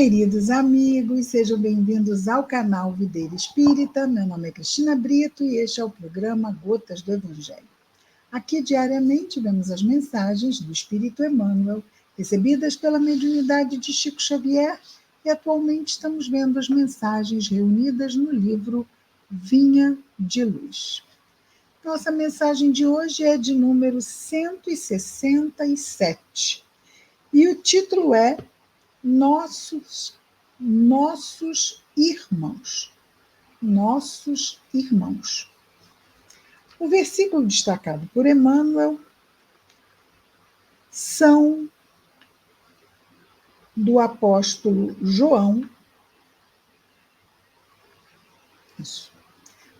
Queridos amigos, sejam bem-vindos ao canal Videira Espírita. Meu nome é Cristina Brito e este é o programa Gotas do Evangelho. Aqui, diariamente, vemos as mensagens do Espírito Emmanuel, recebidas pela mediunidade de Chico Xavier, e atualmente estamos vendo as mensagens reunidas no livro Vinha de Luz. Nossa mensagem de hoje é de número 167, e o título é Nossos irmãos. Nossos irmãos. O versículo destacado por Emmanuel são do apóstolo João,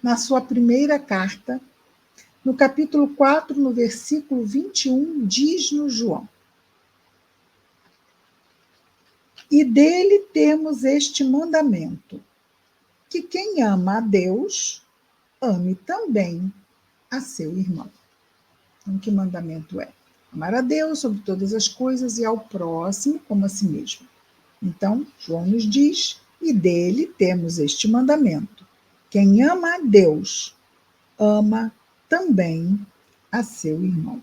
na sua primeira carta, no capítulo 4, no versículo 21, diz-nos João: E dele temos este mandamento, que quem ama a Deus, ame também a seu irmão. Então, que mandamento é? Amar a Deus sobre todas as coisas e ao próximo como a si mesmo. Então, João nos diz, e dele temos este mandamento: quem ama a Deus, ama também a seu irmão.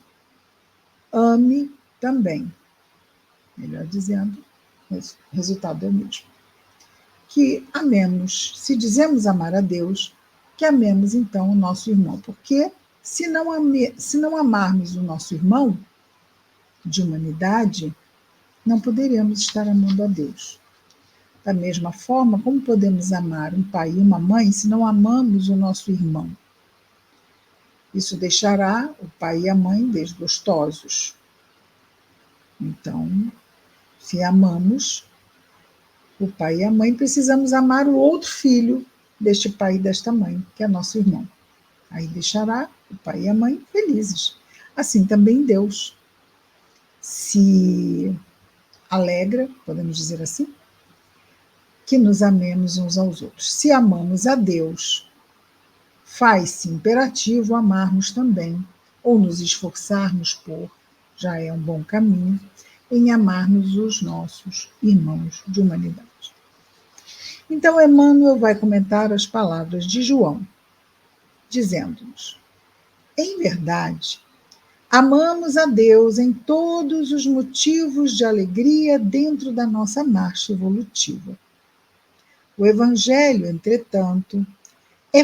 Ame também. Melhor dizendo, o resultado é o mesmo. Que amemos, se dizemos amar a Deus, que amemos então o nosso irmão, porque se não amarmos o nosso irmão de humanidade, não poderemos estar amando a Deus. Da mesma forma, como podemos amar um pai e uma mãe se não amamos o nosso irmão? Isso deixará o pai e a mãe desgostosos. Então, se amamos o pai e a mãe, precisamos amar o outro filho deste pai e desta mãe, que é nosso irmão. Aí deixará o pai e a mãe felizes. Assim também Deus se alegra, podemos dizer assim, que nos amemos uns aos outros. Se amamos a Deus, faz-se imperativo amarmos também, ou nos esforçarmos por, já é um bom caminho, em amarmos os nossos irmãos de humanidade. Então, Emmanuel vai comentar as palavras de João, dizendo-nos: em verdade, amamos a Deus em todos os motivos de alegria dentro da nossa marcha evolutiva. O Evangelho, entretanto, é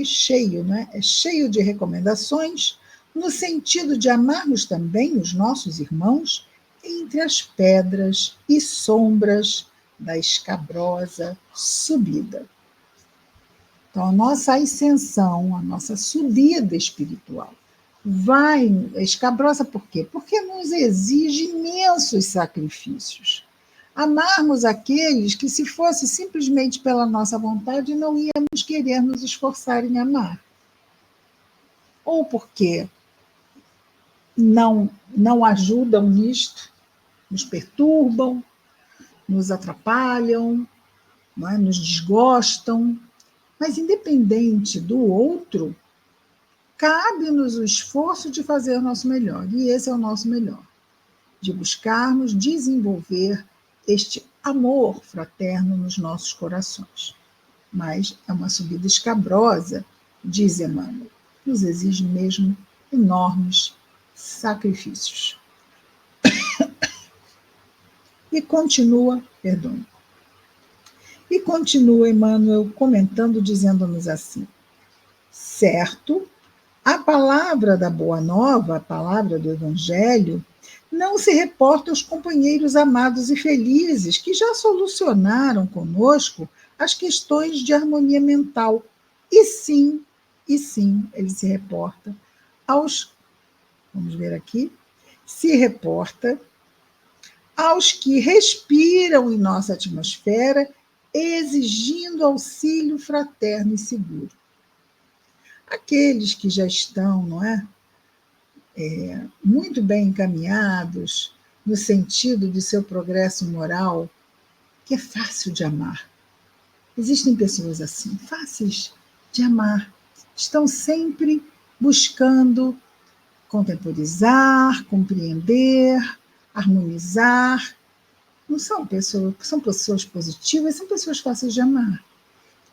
cheio, né? É cheio de recomendações no sentido de amarmos também os nossos irmãos entre as pedras e sombras da escabrosa subida. Então, a nossa ascensão, a nossa subida espiritual vai escabrosa por quê? Porque nos exige imensos sacrifícios. Amarmos aqueles que, se fosse simplesmente pela nossa vontade, não íamos querer nos esforçar em amar. Ou porque não ajudam nisto, nos perturbam, nos atrapalham, não é? Nos desgostam. Mas, independente do outro, cabe-nos o esforço de fazer o nosso melhor. E esse é o nosso melhor, de buscarmos desenvolver este amor fraterno nos nossos corações. Mas é uma subida escabrosa, diz Emmanuel, nos exige mesmo enormes sacrifícios. E continua Emmanuel comentando, dizendo-nos assim: certo, a palavra da Boa Nova, a palavra do Evangelho, não se reporta aos companheiros amados e felizes que já solucionaram conosco as questões de harmonia mental. E sim, ele se reporta se reporta aos que respiram em nossa atmosfera, exigindo auxílio fraterno e seguro. Aqueles que já estão, muito bem encaminhados no sentido de seu progresso moral, que é fácil de amar. Existem pessoas assim, fáceis de amar. Estão sempre buscando contemporizar, compreender, harmonizar, não são pessoas positivas, são pessoas fáceis de amar.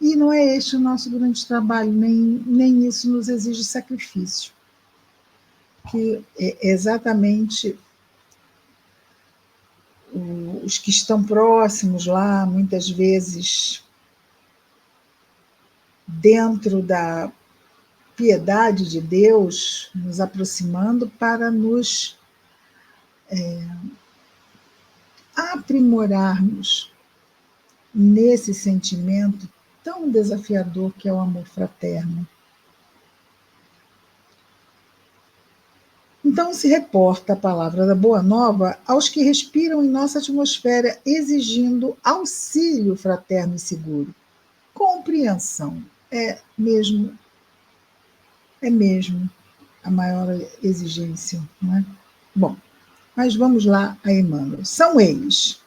E não é este o nosso grande trabalho, nem isso nos exige sacrifício. Que é exatamente os que estão próximos lá, muitas vezes dentro da piedade de Deus, nos aproximando para nos aprimorarmos nesse sentimento tão desafiador que é o amor fraterno. Então se reporta a palavra da Boa Nova aos que respiram em nossa atmosfera, exigindo auxílio fraterno e seguro. Compreensão é mesmo a maior exigência, não é? Bom, mas vamos lá a Emmanuel. São eles.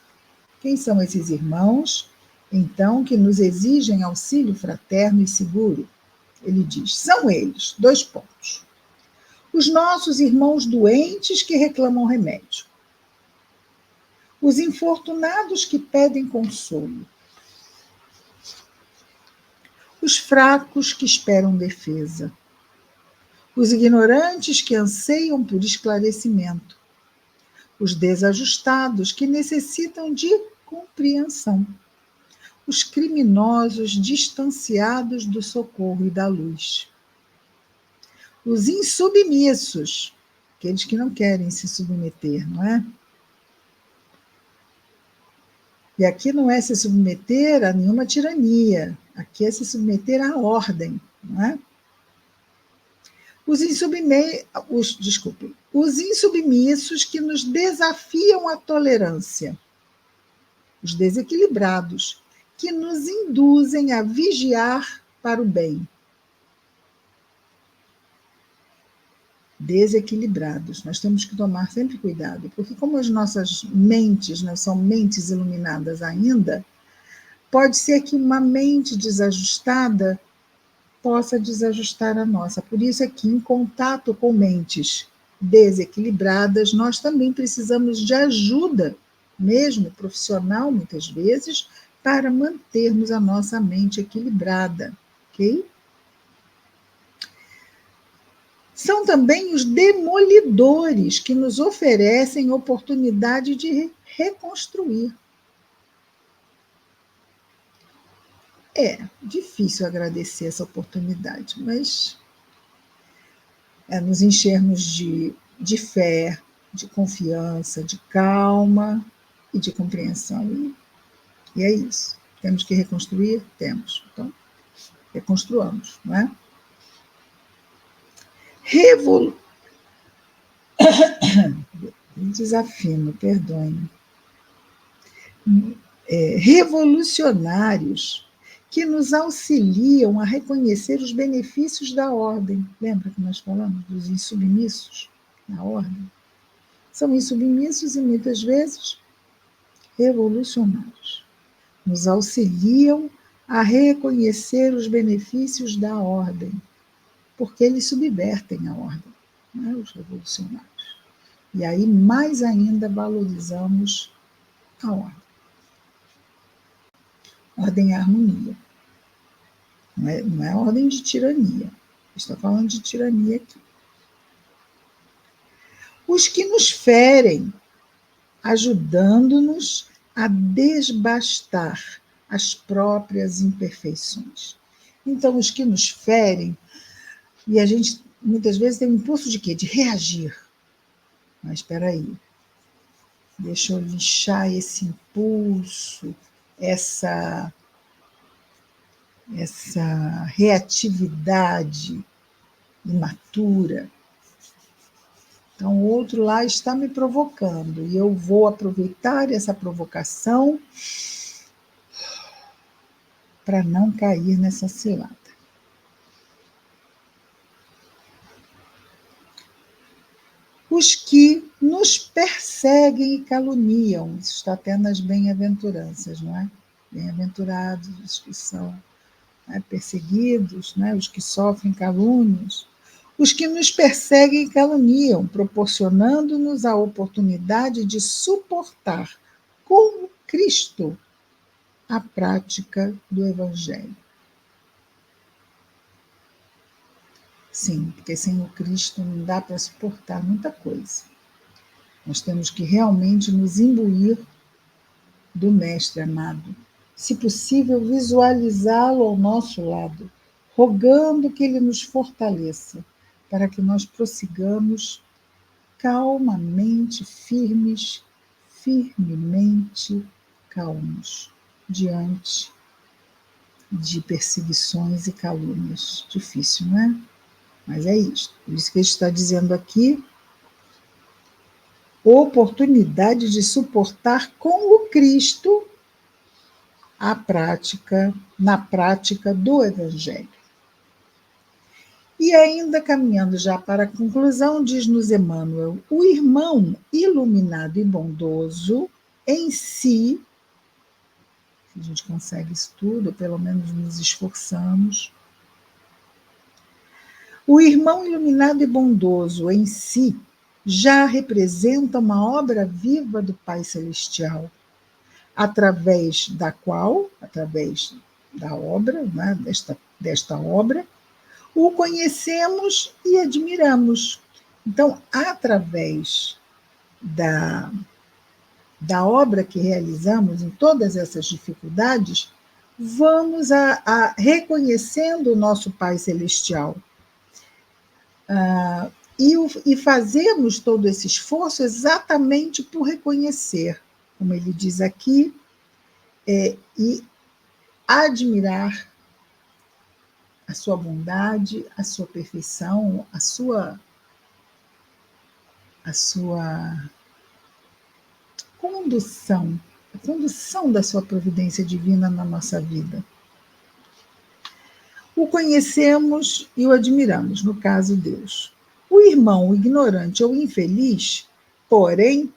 Quem são esses irmãos, então, que nos exigem auxílio fraterno e seguro? Ele diz, são eles, 2 pontos. Os nossos irmãos doentes que reclamam remédio. Os infortunados que pedem consolo. Os fracos que esperam defesa. Os ignorantes que anseiam por esclarecimento. Os desajustados que necessitam de compreensão. Os criminosos distanciados do socorro e da luz. Os insubmissos, aqueles que não querem se submeter, não é? E aqui não é se submeter a nenhuma tirania, aqui é se submeter à ordem, não é? Os insubmissos que nos desafiam à tolerância. Os desequilibrados, que nos induzem a vigiar para o bem. Desequilibrados. Nós temos que tomar sempre cuidado, porque como as nossas mentes não são mentes iluminadas ainda, pode ser que uma mente desajustada possa desajustar a nossa. Por isso é que em contato com mentes desequilibradas, nós também precisamos de ajuda, mesmo profissional, muitas vezes, para mantermos a nossa mente equilibrada, ok? São também os demolidores que nos oferecem oportunidade de reconstruir. É difícil agradecer essa oportunidade, mas é nos enchermos de fé, de confiança, de calma e de compreensão. E é isso. Temos que reconstruir? Temos. Então, reconstruamos, não é? Desafino, perdoe-me. Revolucionários que nos auxiliam a reconhecer os benefícios da ordem. Lembra que nós falamos dos insubmissos na ordem? São insubmissos e muitas vezes revolucionários. Nos auxiliam a reconhecer os benefícios da ordem, porque eles subvertem a ordem, né, os revolucionários. E aí, mais ainda, valorizamos a ordem. Ordem e harmonia. Não é ordem de tirania. Estou falando de tirania aqui. Os que nos ferem, ajudando-nos a desbastar as próprias imperfeições. Então, os que nos ferem, e a gente muitas vezes tem um impulso de quê? De reagir. Mas espera aí, deixa eu lixar esse impulso, essa reatividade imatura. Então, o outro lá está me provocando e eu vou aproveitar essa provocação para não cair nessa cilada. Os que nos perseguem e caluniam, isso está até nas bem-aventuranças, não é? Bem-aventurados os que são perseguidos, né? Os que sofrem calúnias, os que nos perseguem e caluniam, proporcionando-nos a oportunidade de suportar com Cristo a prática do Evangelho. Sim, porque sem o Cristo não dá para suportar muita coisa. Nós temos que realmente nos imbuir do Mestre amado. Se possível, visualizá-lo ao nosso lado, rogando que ele nos fortaleça, para que nós prossigamos calmamente, firmemente calmos, diante de perseguições e calúnias. Difícil, não é? Mas é isso. Por isso que ele está dizendo aqui, oportunidade de suportar com o Cristo na prática do Evangelho. E ainda caminhando já para a conclusão, diz-nos Emmanuel, o irmão iluminado e bondoso em si, se a gente consegue isso tudo, ou pelo menos nos esforçamos, o irmão iluminado e bondoso em si já representa uma obra viva do Pai Celestial, através da obra, né, desta obra, o conhecemos e admiramos. Então, através da obra que realizamos em todas essas dificuldades, vamos a reconhecendo o nosso Pai Celestial. E fazemos todo esse esforço exatamente por reconhecer, como ele diz aqui, e admirar a sua bondade, a sua perfeição, a sua condução, a condução da sua providência divina na nossa vida. O conhecemos e o admiramos, no caso Deus. O irmão, o ignorante ou infeliz, porém,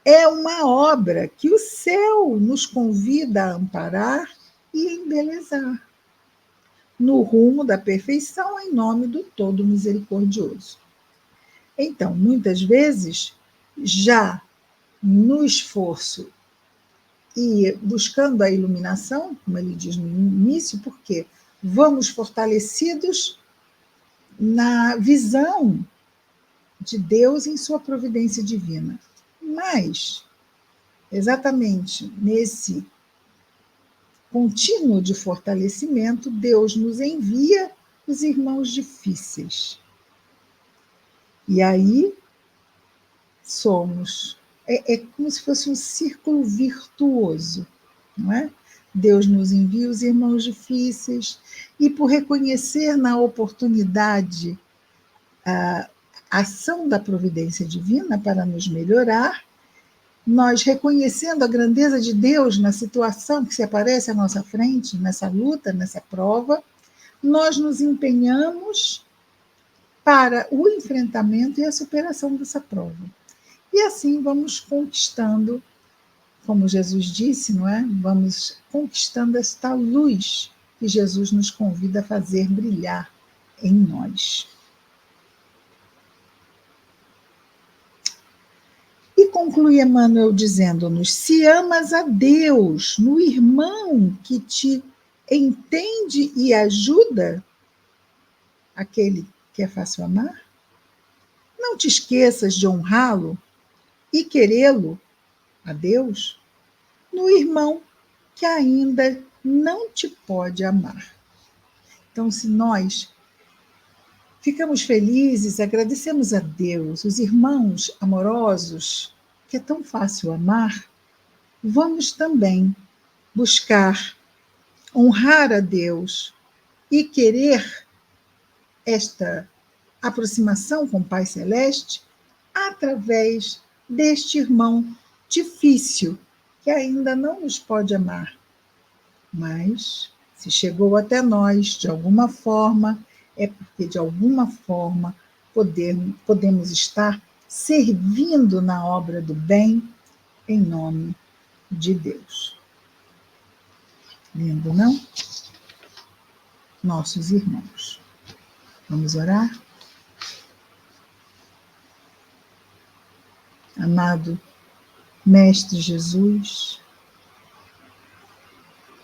é uma obra que o céu nos convida a amparar e embelezar, no rumo da perfeição, em nome do Todo Misericordioso. Então, muitas vezes, já no esforço e buscando a iluminação, como ele diz no início, porque vamos fortalecidos na visão de Deus em sua providência divina. Mas, exatamente nesse contínuo de fortalecimento, Deus nos envia os irmãos difíceis. E aí somos. É como se fosse um círculo virtuoso, não é? Deus nos envia os irmãos difíceis, e por reconhecer na oportunidade a ação da providência divina para nos melhorar, nós reconhecendo a grandeza de Deus na situação que se aparece à nossa frente, nessa luta, nessa prova, nós nos empenhamos para o enfrentamento e a superação dessa prova. E assim vamos conquistando, como Jesus disse, não é? Vamos conquistando esta luz que Jesus nos convida a fazer brilhar em nós. E conclui Emmanuel dizendo-nos: se amas a Deus no irmão que te entende e ajuda, aquele que é fácil amar, não te esqueças de honrá-lo e querê-lo, a Deus, no irmão que ainda não te pode amar. Então, se nós ficamos felizes, agradecemos a Deus, os irmãos amorosos, que é tão fácil amar, vamos também buscar honrar a Deus e querer esta aproximação com o Pai Celeste através deste irmão difícil, que ainda não nos pode amar. Mas, se chegou até nós de alguma forma, é porque de alguma forma podemos estar servindo na obra do bem em nome de Deus. Lindo, não? Nossos irmãos. Vamos orar? Amado Mestre Jesus,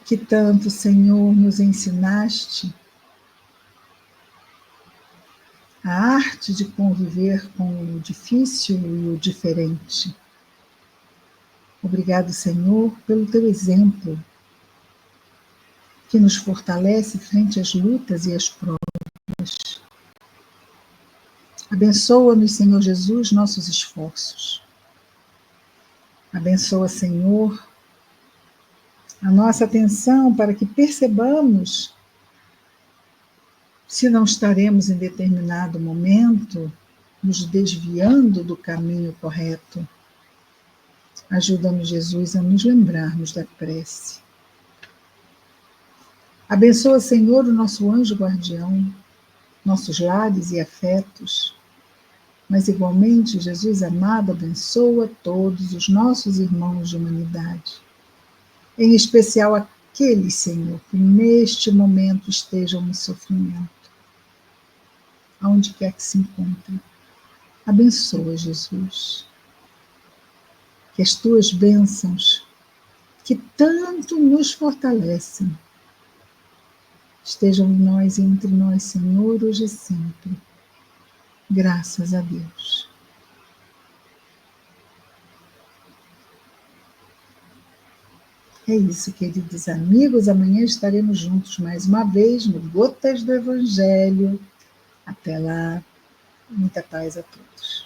que tanto, Senhor, nos ensinaste a arte de conviver com o difícil e o diferente. Obrigado, Senhor, pelo teu exemplo, que nos fortalece frente às lutas e às provas. Abençoa-nos, Senhor Jesus, nossos esforços. Abençoa, Senhor, a nossa atenção para que percebamos se não estaremos em determinado momento nos desviando do caminho correto. Ajuda-nos, Jesus, a nos lembrarmos da prece. Abençoa, Senhor, o nosso anjo guardião, nossos lares e afetos, mas igualmente, Jesus amado, abençoa todos os nossos irmãos de humanidade, em especial aqueles, Senhor, que neste momento estejam em sofrimento, aonde quer que se encontrem. Abençoa, Jesus, que as tuas bênçãos, que tanto nos fortalecem, estejam em nós e entre nós, Senhor, hoje e sempre. Graças a Deus. É isso, queridos amigos. Amanhã estaremos juntos mais uma vez no Gotas do Evangelho. Até lá. Muita paz a todos.